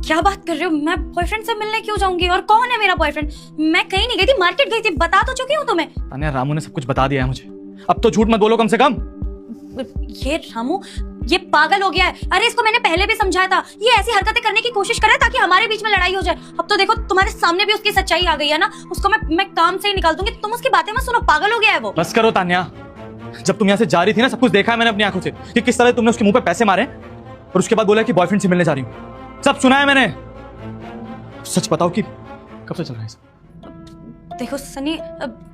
क्या बात कर रहे हो? मैं बॉयफ्रेंड से मिलने क्यों जाऊंगी? और कौन है मेरा बॉयफ्रेंड? मैं कहीं नहीं गई थी, मार्केट गई थी, बता तो चुकी हूँ तुम्हें। तान्या, रामू ने सब कुछ बता दिया है मुझे, अब तो झूठ मत बोलो कम से कम। ये रामू, ये पागल हो गया है। अरे इसको मैंने पहले भी समझाया था, ये ऐसी हरकतें करने की कोशिश करे ताकि हमारे बीच में लड़ाई हो जाए। अब तो देखो तुम्हारे सामने भी उसकी सच्चाई आ गई है ना, उसको मैं काम से ही निकाल दूंगी। तुम उसकी बातें मत सुनो, पागल हो गया है वो। बस करो तान्या, जब तुम यहाँ से जा रही थी ना, सब कुछ देखा है मैंने अपनी आंखों से कि किस तरह तुमने उसके मुंह पे पैसे मारे और उसके बाद बोला कि बॉयफ्रेंड से मिलने जा रही हूँ। सब सुना है मैंने। सच बताओ कि कब से चल रहा है सब? देखो सनी,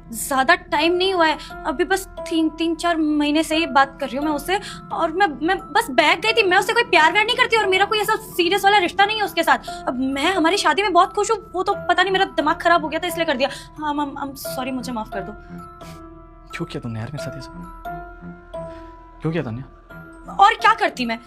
ज्यादा टाइम नहीं हुआ है, अभी बस तीन चार महीने से ही बात कर रही हूँ मैं उससे। और मैं बस बैग गई थी, मैं उससे कोई प्यार व्यार नहीं करती और मेरा कोई ऐसा सीरियस वाला रिश्ता नहीं है उसके साथ। अब मैं हमारी शादी में बहुत खुश हूँ, वो तो पता नहीं मेरा दिमाग खराब हो गया था इसलिए कर दिया। हाँ, सॉरी, मुझे माफ कर दो। क्यों किया तुमने यार मेरे साथ ये सब? क्यों किया तान्या? और क्या करती मैं?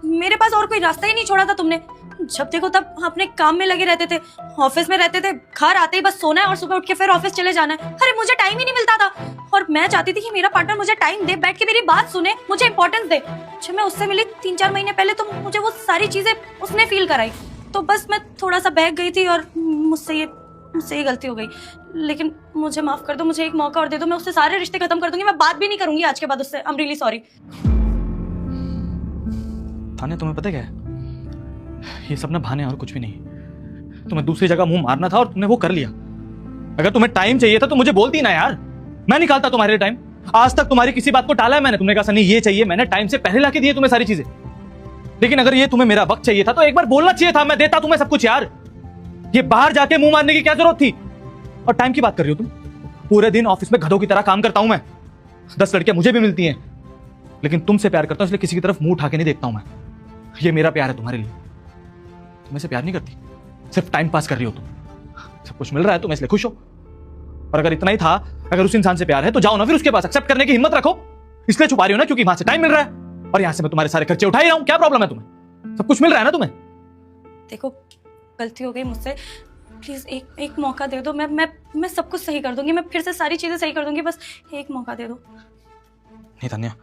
मेरे पास और कोई रास्ता ही नहीं छोड़ा था तुमने। जब देखो तब अपने काम में लगे रहते थे, ऑफिस में रहते थे, घर आते ही बस सोना है और सुबह उठ के फिर ऑफिस चले जाना है। अरे मुझे टाइम ही नहीं मिलता था और मैं चाहती थी कि मेरा पार्टनर मुझे टाइम दे, बैठ के मेरी बात सुने, मुझे इंपॉर्टेंस दे। जब मैं उससे मिली 3-4 महीने पहले तो मुझे वो सारी चीजें उसने फील कराई। तो बस मैं थोड़ा सा बहक गई थी और मुझसे ये गलती हो गई। लेकिन मुझे माफ कर दो, मुझे एक मौका और दे दो, मैं उससे सारे रिश्ते खत्म कर दूंगी। मैं बात भी नहीं करूंगी आज के बाद उससे। I am really sorry. Tanya, तुम्हें पता क्या है, ये सब ना बहाने और कुछ भी नहीं। तुम्हें दूसरी जगह मुंह मारना था और तुमने वो कर लिया। अगर तुम्हें टाइम चाहिए था तो मुझे बोलती ना यार, मैं निकालता तुम्हारे लिए टाइम। आज तक तुम्हारी किसी बात को टाला है मैंने। तुमने कहा सनी ये चाहिए, मैंने टाइम से पहले लाके दिए तुम्हें सारी चीजें। लेकिन अगर ये तुम्हें मेरा वक्त चाहिए था तो एक बार बोलना चाहिए था, मैं देता तुम्हें सब कुछ यार। ये बाहर जाके मुंह मारने की क्या जरूरत थी? और टाइम की बात कर रही हो तुम? पूरे दिन ऑफिस में गधों की तरह काम करता हूं मैं, 10 लड़कियां मुझे भी मिलती हैं, लेकिन तुमसे प्यार करता हूं इसलिए किसी की तरफ मुंह उठा के नहीं देखता हूं मैं। ये मेरा प्यार है तुम्हारे लिए। तुम ऐसे प्यार नहीं करती, सिर्फ टाइम पास कर रही हो तुम। सब कुछ मिल रहा है तुम्हें इसलिए खुश हो। और अगर इतना ही था, अगर उस इंसान से प्यार है तो जाओ ना फिर उसके पास, एक्सेप्ट करने की हिम्मत रखो। इसलिए छुपा रही हो ना क्योंकि वहां से टाइम मिल रहा है और यहां से मैं तुम्हारे सारे खर्चे उठा ही रहा हूं। क्या प्रॉब्लम है तुम्हें? सब कुछ मिल रहा है ना तुम्हें। देखो गलती हो गई मुझसे, प्लीज एक मौका दे दो। मैं सब कुछ सही कर दूंगी, मैं फिर से सारी चीजें सही कर दूंगी, बस एक मौका दे दो। नहीं तान्या,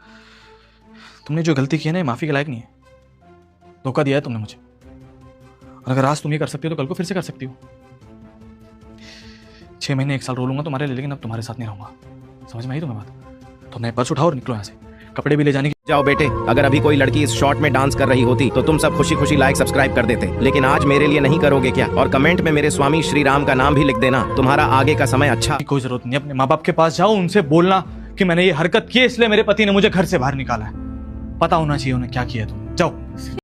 तुमने जो गलती की है ना, माफी के लायक नहीं है। धोखा दिया है तुमने मुझे, और अगर आज तुम ये कर सकती हो तो कल को फिर से कर सकती हो। 6 महीने 1 साल रो लूंगा तुम्हारे लिए, लेकिन अब तुम्हारे साथ नहीं रहूंगा। समझ में आई तुम्हें बात? तो अपना पर्स उठाओ और निकलो यहाँ से, कपड़े भी ले जाने की। जाओ बेटे, अगर अभी कोई लड़की इस शॉट में डांस कर रही होती तो तुम सब खुशी खुशी लाइक सब्सक्राइब कर देते, लेकिन आज मेरे लिए नहीं करोगे क्या? और कमेंट में मेरे स्वामी श्री राम का नाम भी लिख देना। तुम्हारा आगे का समय अच्छा। कोई जरूरत नहीं, अपने माँ बाप के पास जाओ, उनसे बोलना कि मैंने ये हरकत की इसलिए मेरे पति ने मुझे घर से बाहर निकाला है। पता होना चाहिए उन्हें क्या किया तुम। जाओ।